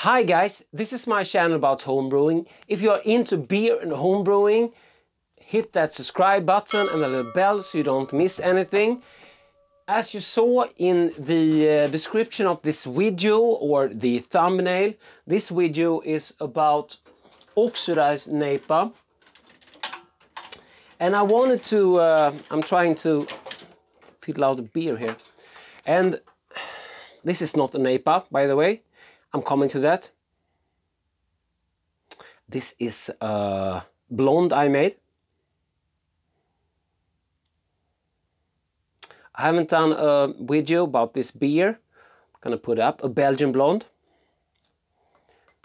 Hi guys, this is my channel about homebrewing. If you are into beer and homebrewing, hit that subscribe button and the little bell so you don't miss anything. As you saw in the description of this video or the thumbnail, this video is about oxidized NEIPA. And I wanted to, I'm trying to fiddle out a beer here. And this is not a NEIPA, by the way. I'm coming to that. This is a blonde I made. I haven't done a video about this beer. I'm gonna put up a Belgian blonde.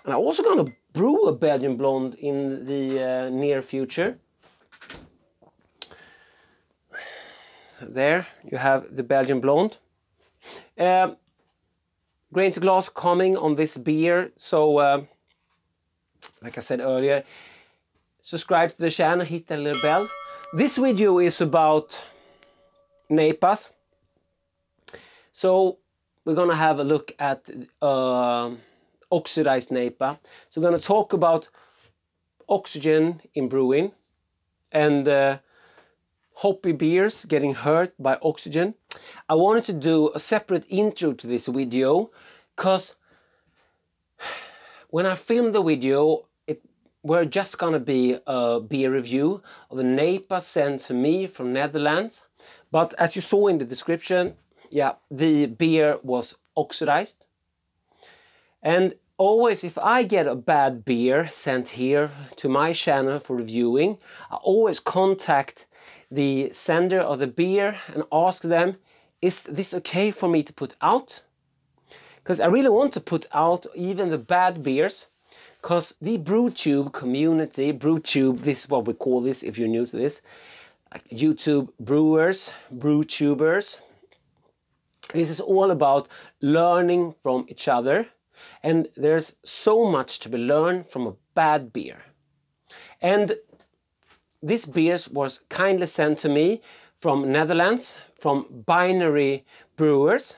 And I'm also gonna brew a Belgian blonde in the near future. There you have the Belgian blonde. Grain to glass coming on this beer, so like I said earlier, subscribe to the channel, hit that little bell. This video is about NEIPAs, so we're gonna have a look at oxidized NEIPA. So we're gonna talk about oxygen in brewing and hoppy beers getting hurt by oxygen. I wanted to do a separate intro to this video because when I filmed the video, we're just gonna be a beer review of a NEIPA sent to me from Netherlands. But as you saw in the description, yeah, the beer was oxidized. And always if I get a bad beer sent here to my channel for reviewing, I always contact the sender of the beer and ask them, is this okay for me to put out? Because I really want to put out even the bad beers, because the BrewTube community, BrewTube, this is what we call this if you're new to this, like YouTube brewers, BrewTubers. This is all about learning from each other, and there's so much to be learned from a bad beer. And this beer was kindly sent to me from Netherlands, from Binary Brewers,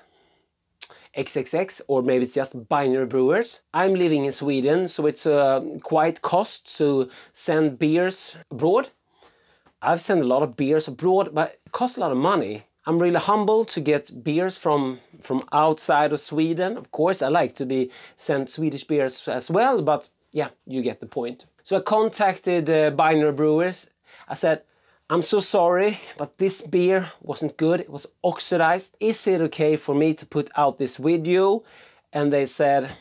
XXX, or maybe it's just Binary Brewers. I'm living in Sweden, so it's quite cost to send beers abroad. I've sent a lot of beers abroad, but it costs a lot of money. I'm really humbled to get beers from outside of Sweden. Of course, I like to be sent Swedish beers as well, but yeah, you get the point. So I contacted Binary Brewers. I said, I'm so sorry, but this beer wasn't good. It was oxidized. Is it okay for me to put out this video? And they said,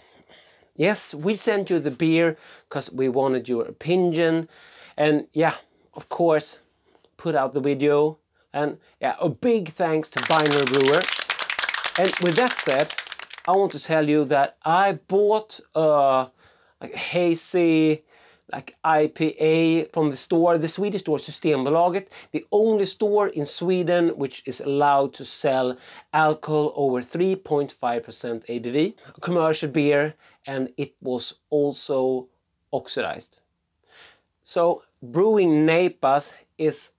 yes, we sent you the beer because we wanted your opinion. And yeah, of course, put out the video. And yeah, a big thanks to Binary Brewer. And with that said, I want to tell you that I bought a hazy IPA from the store, the Swedish store Systembolaget, the only store in Sweden which is allowed to sell alcohol over 3.5% ABV, a commercial beer, and it was also oxidized. So brewing NEIPAs is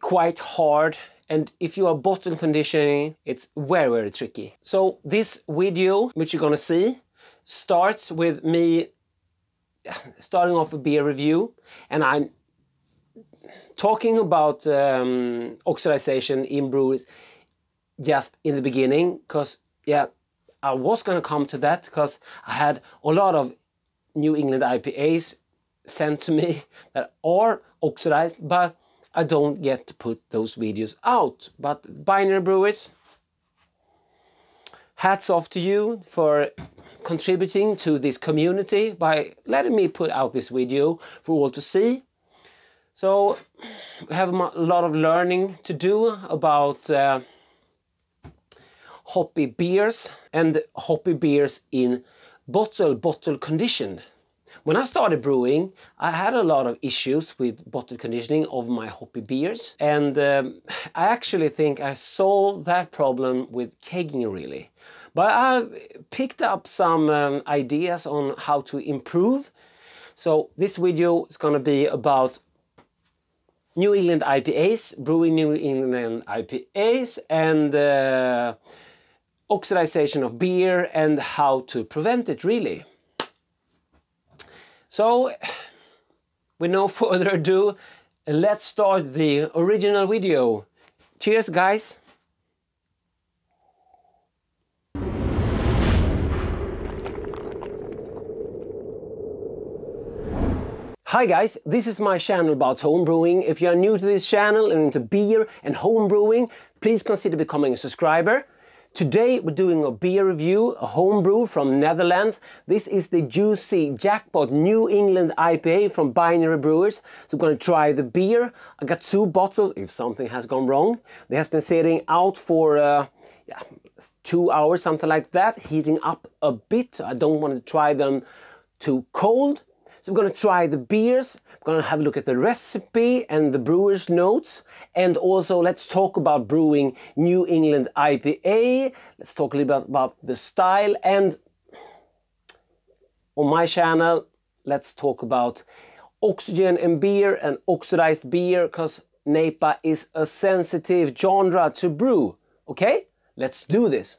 quite hard, and if you are bottle conditioning, it's very tricky. So this video, which you're gonna see, starts with me starting off a beer review, and I'm talking about oxidization in breweries just in the beginning, because yeah, I was gonna come to that because I had a lot of New England IPAs sent to me that are oxidized, but I don't get to put those videos out. But Binary Brewers, hats off to you for contributing to this community by letting me put out this video for all to see. So we have a lot of learning to do about hoppy beers and hoppy beers in bottle conditioned. When I started brewing, I had a lot of issues with bottle conditioning of my hoppy beers, and I actually think I solved that problem with kegging really. But I picked up some ideas on how to improve. So this video is going to be about New England IPAs, brewing New England IPAs, and oxidization of beer and how to prevent it, really. So, with no further ado, let's start the original video. Cheers, guys! Hi guys, this is my channel about homebrewing. If you are new to this channel and into beer and homebrewing, please consider becoming a subscriber. Today we're doing a beer review, a homebrew from Netherlands. This is the juicy Jackpot New England IPA from Brewery Brewers. So we're going to try the beer. I got 2 bottles if something has gone wrong. They has been sitting out for 2 hours, something like that, heating up a bit. I don't want to try them too cold. So we're going to try the beers, we're going to have a look at the recipe and the brewer's notes, and also let's talk about brewing New England IPA. Let's talk a little bit about the style, and on my channel let's talk about oxygen in beer and oxidized beer, because NEIPA is a sensitive genre to brew. Okay, let's do this.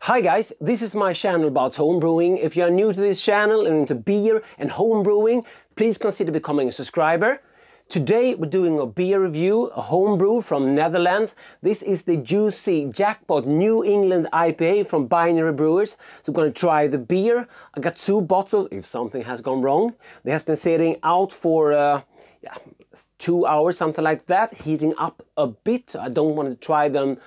Hi guys, this is my channel about homebrewing. If you are new to this channel and into beer and homebrewing, please consider becoming a subscriber. Today we're doing a beer review, a homebrew from Netherlands. This is the juicy Jackpot New England IPA from Brewery Brewers. So we're going to try the beer. I got 2 bottles if something has gone wrong. They has been sitting out for 2 hours, something like that, heating up a bit. I don't want to try them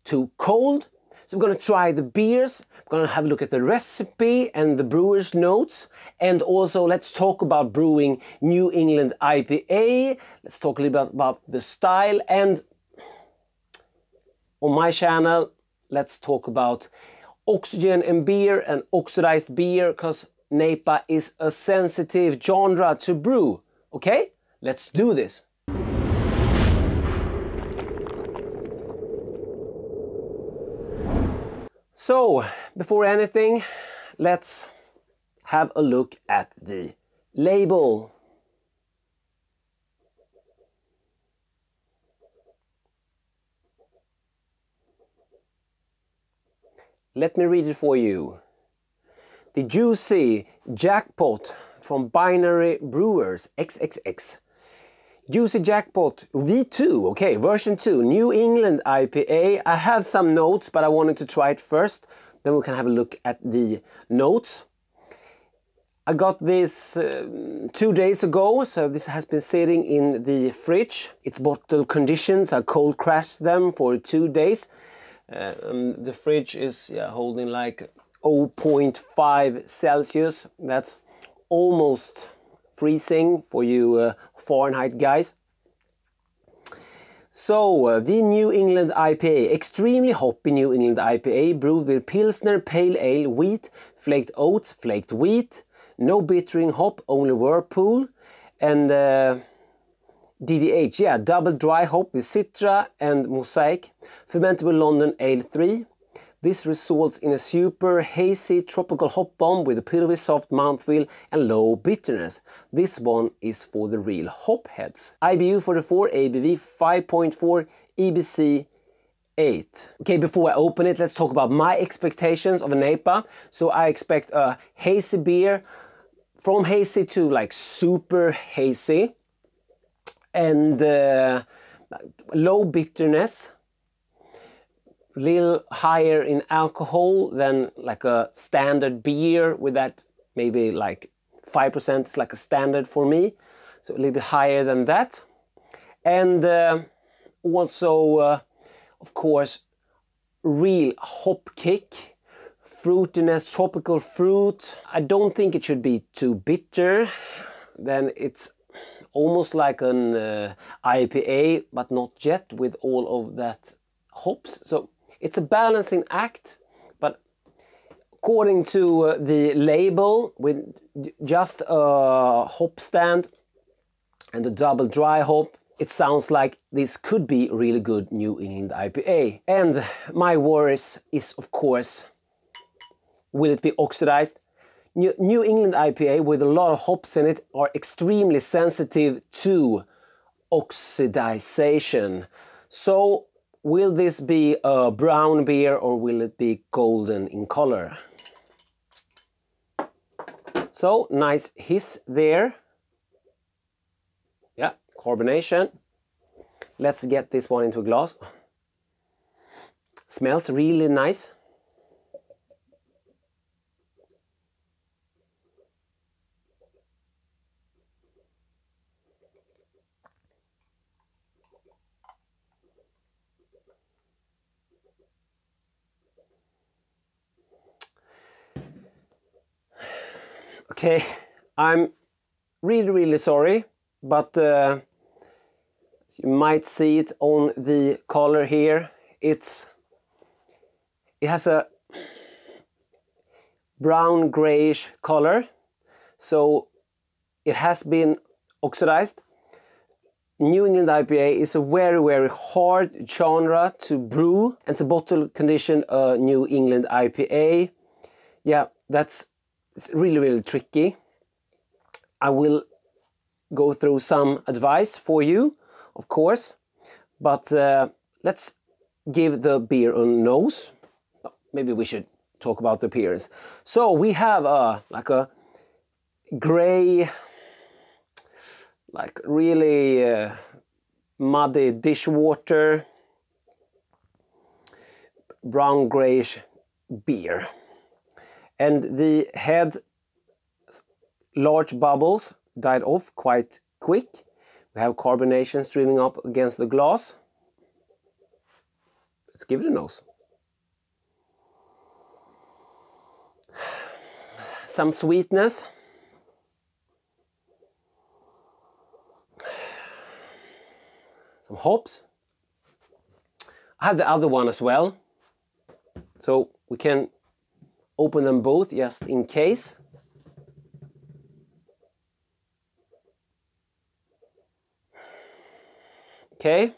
too cold. So we're going to try the beers, we're going to have a look at the recipe and the brewer's notes, and also let's talk about brewing New England IPA. Let's talk a little bit about the style, and on my channel let's talk about oxygen in beer and oxidized beer, because NEIPA is a sensitive genre to brew. Okay, let's do this. So, before anything, let's have a look at the label. Let me read it for you. The juicy Jackpot from Brewery Brewers XXX. Juicy Jackpot V2, okay, version 2, New England IPA. I have some notes, but I wanted to try it first. Then we can have a look at the notes. I got this 2 days ago, so this has been sitting in the fridge. It's bottle conditions. I cold crashed them for 2 days. The fridge is holding like 0.5 Celsius. That's almost freezing for you Fahrenheit guys. So the New England IPA, extremely hoppy New England IPA, brewed with Pilsner, Pale Ale, wheat, flaked oats, flaked wheat, no bittering hop, only Whirlpool, and DDH, double dry hop with Citra and Mosaic, fermentable London Ale 3. This results in a super hazy tropical hop bomb with a pillowy soft mouthfeel and low bitterness. This one is for the real hop heads. IBU 44, ABV 5.4, EBC 8. Okay, before I open it, let's talk about my expectations of a NEIPA. So I expect a hazy beer, from hazy to like super hazy, and low bitterness. Little higher in alcohol than like a standard beer, with that maybe like 5% is like a standard for me, so a little bit higher than that. And also of course real hop kick, fruitiness, tropical fruit. I don't think it should be too bitter. Then it's almost like an IPA, but not yet with all of that hops. So it's a balancing act, but according to the label, with just a hop stand and a double dry hop, it sounds like this could be really good New England IPA. And my worries is, of course, will it be oxidized? New England IPA with a lot of hops in it are extremely sensitive to oxidization. So will this be a brown beer or will it be golden in color? So nice hiss there. Yeah, carbonation. Let's get this one into a glass. Smells really nice. Okay, I'm really sorry, but you might see it on the color here. It has a brown grayish color, so it has been oxidized. New England IPA is a very hard genre to brew and to bottle condition a New England IPA. Yeah, it's really tricky. I will go through some advice for you, of course, but let's give the beer a nose. Maybe we should talk about the appearance. So we have like a gray, like really muddy dishwater, brown grayish beer. And the head, large bubbles, died off quite quick. We have carbonation streaming up against the glass. Let's give it a nose. Some sweetness. Some hops. I have the other one as well, so we can open them both just in case. Okay.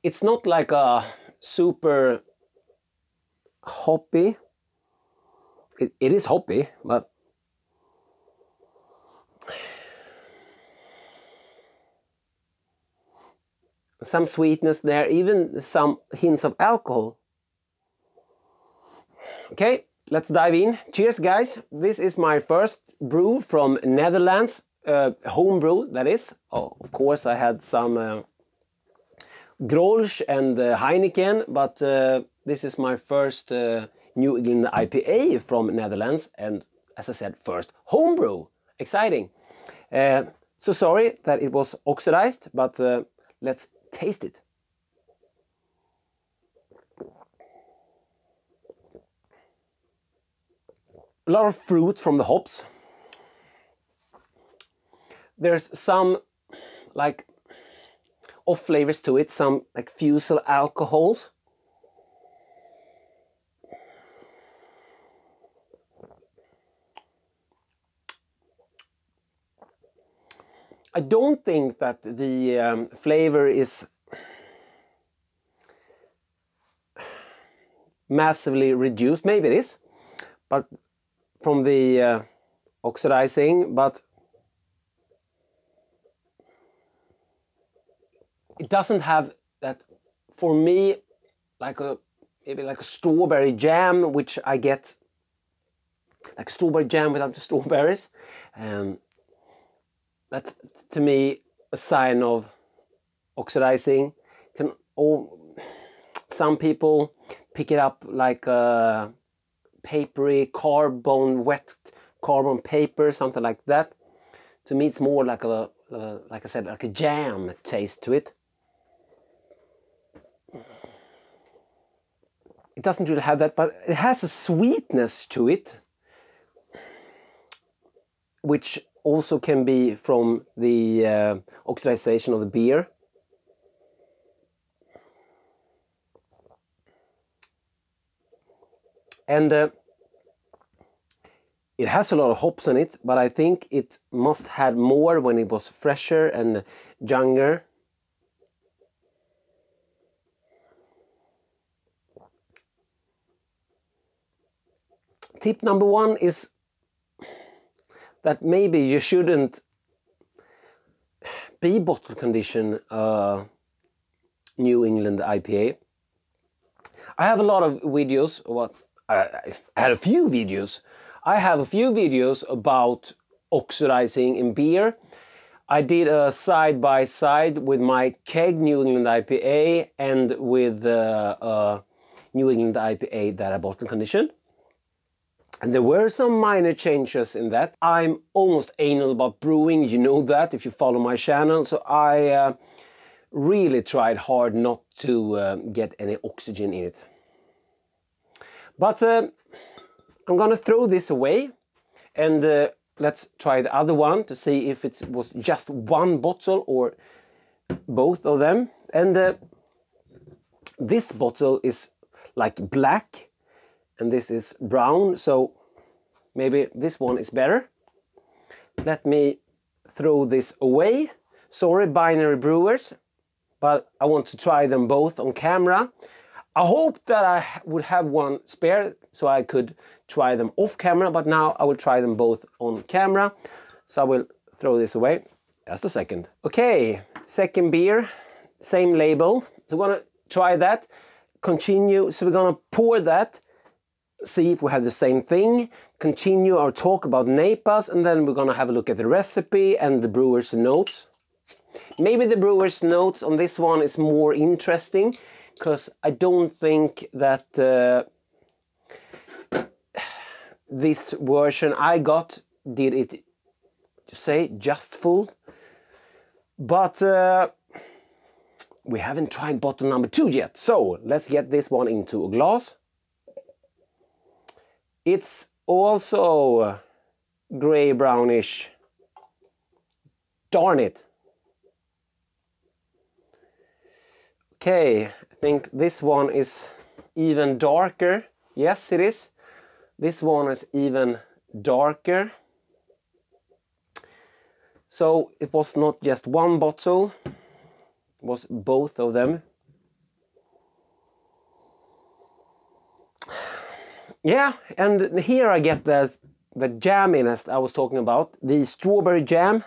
It's not like a super hoppy. It is hoppy, but some sweetness there, even some hints of alcohol. Okay, let's dive in. Cheers, guys. This is my first brew from Netherlands, home brew, that is. Oh, of course, I had some Grolsch and Heineken, but this is my first New England IPA from Netherlands, and as I said, first home brew. Exciting. So sorry that it was oxidized, but let's taste it. A lot of fruit from the hops. There's some like off flavors to it, some like fusel alcohols. I don't think that the flavor is massively reduced. Maybe it is, but from the oxidizing, but it doesn't have that, for me, like maybe like a strawberry jam, which I get, like strawberry jam without the strawberries. That's to me a sign of oxidizing. Some people pick it up like a papery wet carbon paper, something like that. To me, it's more like like I said, like a jam taste to it. It doesn't really have that, but it has a sweetness to it, which also can be from the oxidization of the beer. And it has a lot of hops in it, but I think it must have more when it was fresher and younger. Tip number one is that maybe you shouldn't be bottle condition New England IPA. I have a lot of videos, I had a few videos. I have a few videos about oxidizing in beer. I did a side-by-side with my kegged New England IPA and with New England IPA that I bottle conditioned. And there were some minor changes in that. I'm almost anal about brewing, you know that if you follow my channel. So I really tried hard not to get any oxygen in it. But I'm gonna throw this away and let's try the other one to see if it was just one bottle or both of them. And this bottle is like black and this is brown, so maybe this one is better. Let me throw this away. Sorry, binary brewers, but I want to try them both on camera. I hope that I would have one spare so I could try them off camera, but now I will try them both on camera. So I will throw this away. Just a second. Okay, second beer, same label. So we're gonna try that, continue. So we're gonna pour that, see if we have the same thing, continue our talk about NEIPAs, and then we're gonna have a look at the recipe and the brewer's notes. Maybe the brewer's notes on this one is more interesting, because I don't think that this version I got did it, to say, just full. But we haven't tried bottle number 2 yet, so let's get this one into a glass. It's also gray brownish. Darn it. Okay, I think this one is even darker. Yes, it is. This one is even darker. So it was not just one bottle, it was both of them. Yeah, and here I get the jamminess I was talking about, the strawberry jam.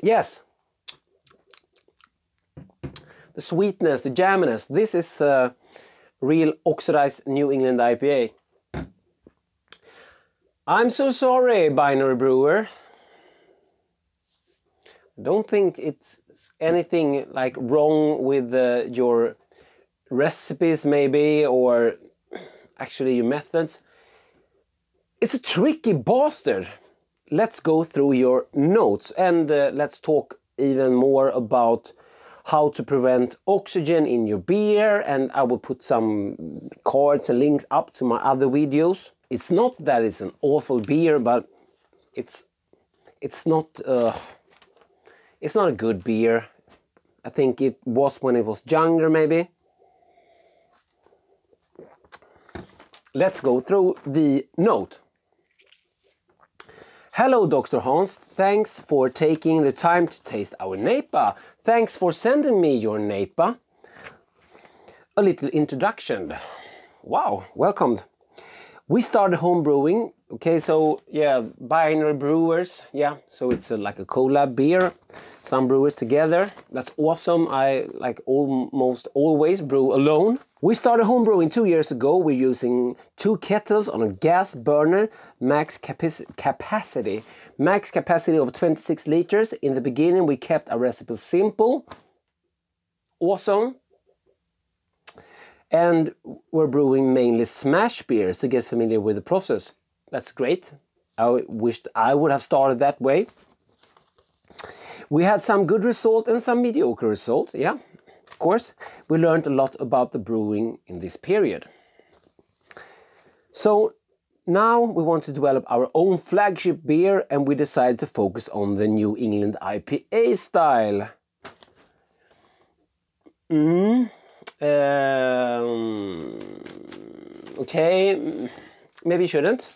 Yes, the sweetness, the jamminess. This is real oxidized New England IPA. I'm so sorry, binary brewer. I don't think it's anything like wrong with your recipes maybe, or actually your methods. It's a tricky bastard. Let's go through your notes and let's talk even more about how to prevent oxygen in your beer, and I will put some cards and links up to my other videos. It's not that it's an awful beer, but it's not a good beer. I think it was when it was younger maybe. Let's go through the note. Hello Dr. Hans, thanks for taking the time to taste our NEIPA. Thanks for sending me your NEIPA. A little introduction. Wow, welcomed. We started home brewing. Okay, so yeah, binary brewers. Yeah, so it's like a collab beer. Some brewers together. That's awesome. I like almost always brew alone. We started home brewing 2 years ago. We're using 2 kettles on a gas burner, max capacity of 26 liters. In the beginning, we kept our recipe simple. Awesome. And we're brewing mainly smash beers to get familiar with the process. That's great. I wished I would have started that way. We had some good result and some mediocre result, yeah. Of course, we learned a lot about the brewing in this period. So now we want to develop our own flagship beer, and we decided to focus on the New England IPA style. Okay, maybe you shouldn't.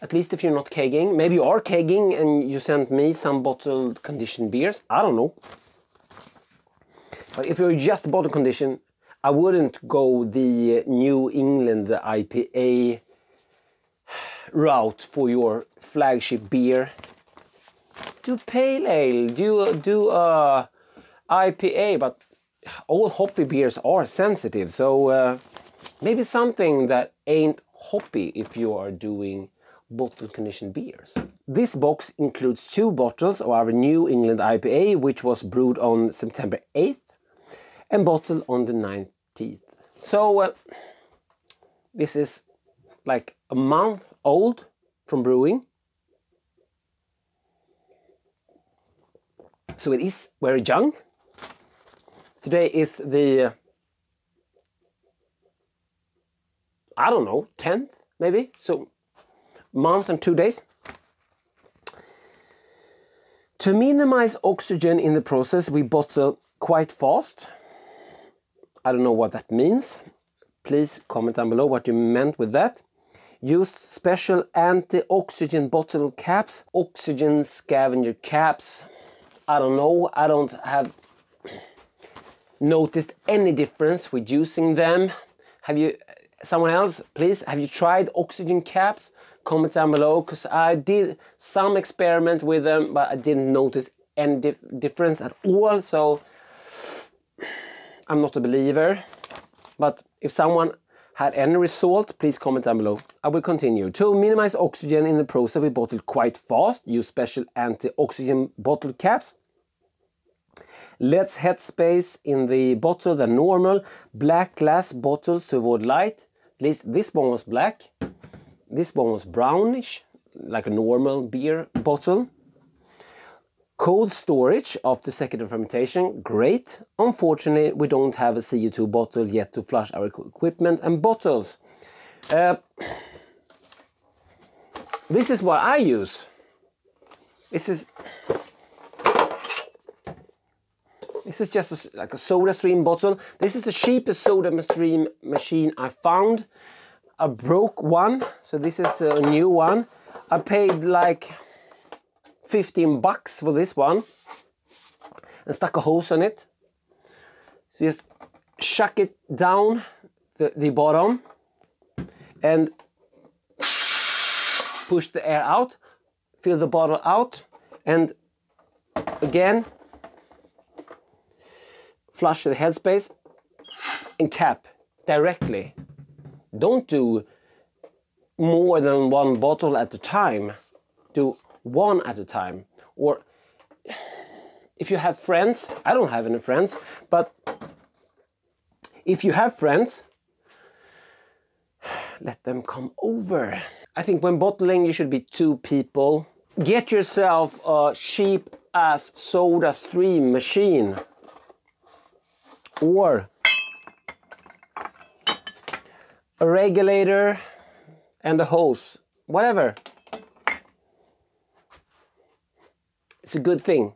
At least if you're not kegging. Maybe you are kegging and you sent me some bottled conditioned beers. I don't know. But if you're just bottle condition, I wouldn't go the New England IPA route for your flagship beer. Do pale ale, do IPA, but all hoppy beers are sensitive, so maybe something that ain't hoppy if you are doing bottle conditioned beers. This box includes 2 bottles of our New England IPA, which was brewed on September 8th and bottled on the 19th. So this is like a month old from brewing. So it is very young. Today is the, I don't know, 10th maybe, so month and 2 days. To minimize oxygen in the process, we bottle quite fast. I don't know what that means. Please comment down below what you meant with that. Used special anti-oxygen bottle caps, oxygen scavenger caps. I don't know, I don't have noticed any difference with using them. Have you, someone else, please, have you tried oxygen caps? Comment down below, because I did some experiment with them, but I didn't notice any difference at all, so I'm not a believer. But if someone had any result, please comment down below. I will continue. To minimize oxygen in the process, we bottle quite fast. Use special anti-oxygen bottle caps. Less headspace in the bottle than normal. Black glass bottles to avoid light. At least this one was black. This one was brownish, like a normal beer bottle. Cold storage after second fermentation, great. Unfortunately, we don't have a CO2 bottle yet to flush our equipment and bottles. This is what I use. This is just like a soda stream bottle. This is the cheapest soda stream machine I found. I broke one, so this is a new one. I paid like 15 bucks for this one and stuck a hose on it. So just chuck it down the bottom and push the air out, fill the bottle out, and again flush the headspace and cap directly. Don't do more than 1 bottle at a time. Do 1 at a time. Or if you have friends, I don't have any friends, but if you have friends, let them come over. I think when bottling you should be 2 people. Get yourself a cheap ass soda stream machine. Or a regulator and a hose, whatever. It's a good thing.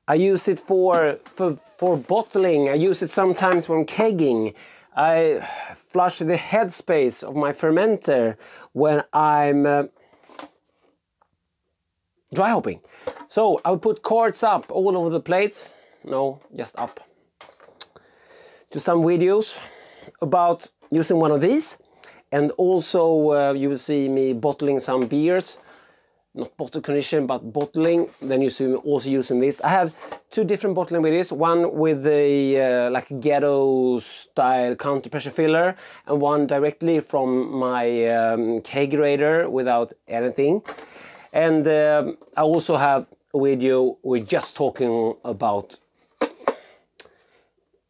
I use it for bottling. I use it sometimes when kegging. I flush the headspace of my fermenter when I'm dry hopping. So I will put cards up all over the place. No, just up. To some videos about using one of these, and also you will see me bottling some beers, not bottle condition but bottling. Then you see me also using this. I have 2 different bottling videos, one with the like Ghetto style counter pressure filler, and one directly from my kegerator without anything. And I also have a video we're just talking about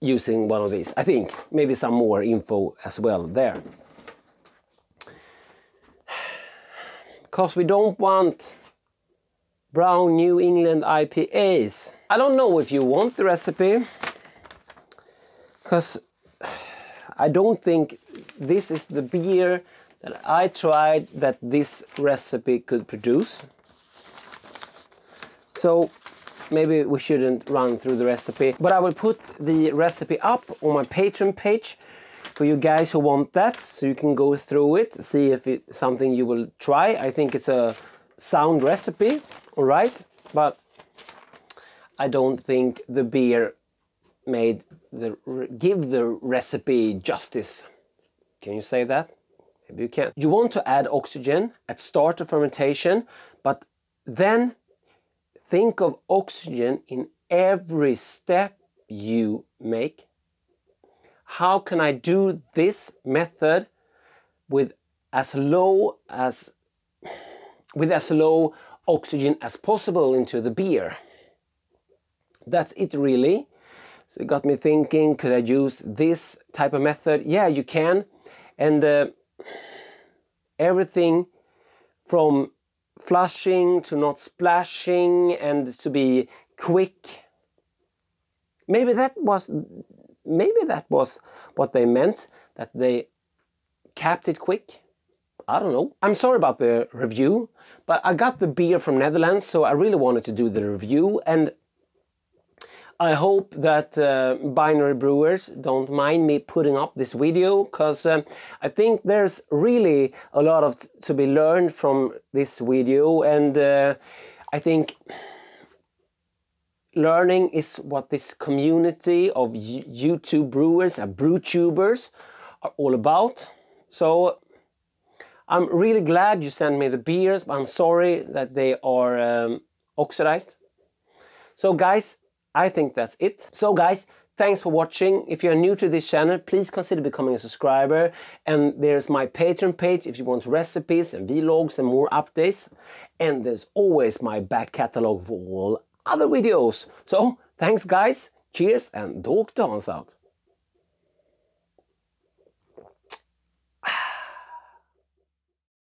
using one of these. I think maybe some more info as well there. Because we don't want brown New England IPAs. I don't know if you want the recipe, because I don't think this is the beer that I tried that this recipe could produce. So maybe we shouldn't run through the recipe, but I will put the recipe up on my Patreon page for you guys who want that, so you can go through it, see if it's something you will try. I think it's a sound recipe, all right, but I don't think the beer give the recipe justice. Can you say that? Maybe you can. You want to add oxygen at start of fermentation, but then think of oxygen in every step you make. How can I do this method with as low oxygen as possible into the beer? That's it really. So it got me thinking, could I use this type of method? Yeah, you can. And everything from flushing to not splashing and to be quick. Maybe that was what they meant, that they capped it quick. I don't know. I'm sorry about the review, but I got the beer from Netherlands, so I really wanted to do the review, and I hope that binary brewers don't mind me putting up this video, because I think there's really a lot to be learned from this video, and I think learning is what this community of YouTube brewers and brew tubers are all about. So I'm really glad you sent me the beers, but I'm sorry that they are oxidized. So guys, I think that's it. So guys, thanks for watching. If you're new to this channel, please consider becoming a subscriber. And there's my Patreon page if you want recipes and vlogs and more updates. And there's always my back catalog for all other videos. So thanks guys, cheers, and Dr. Hans out.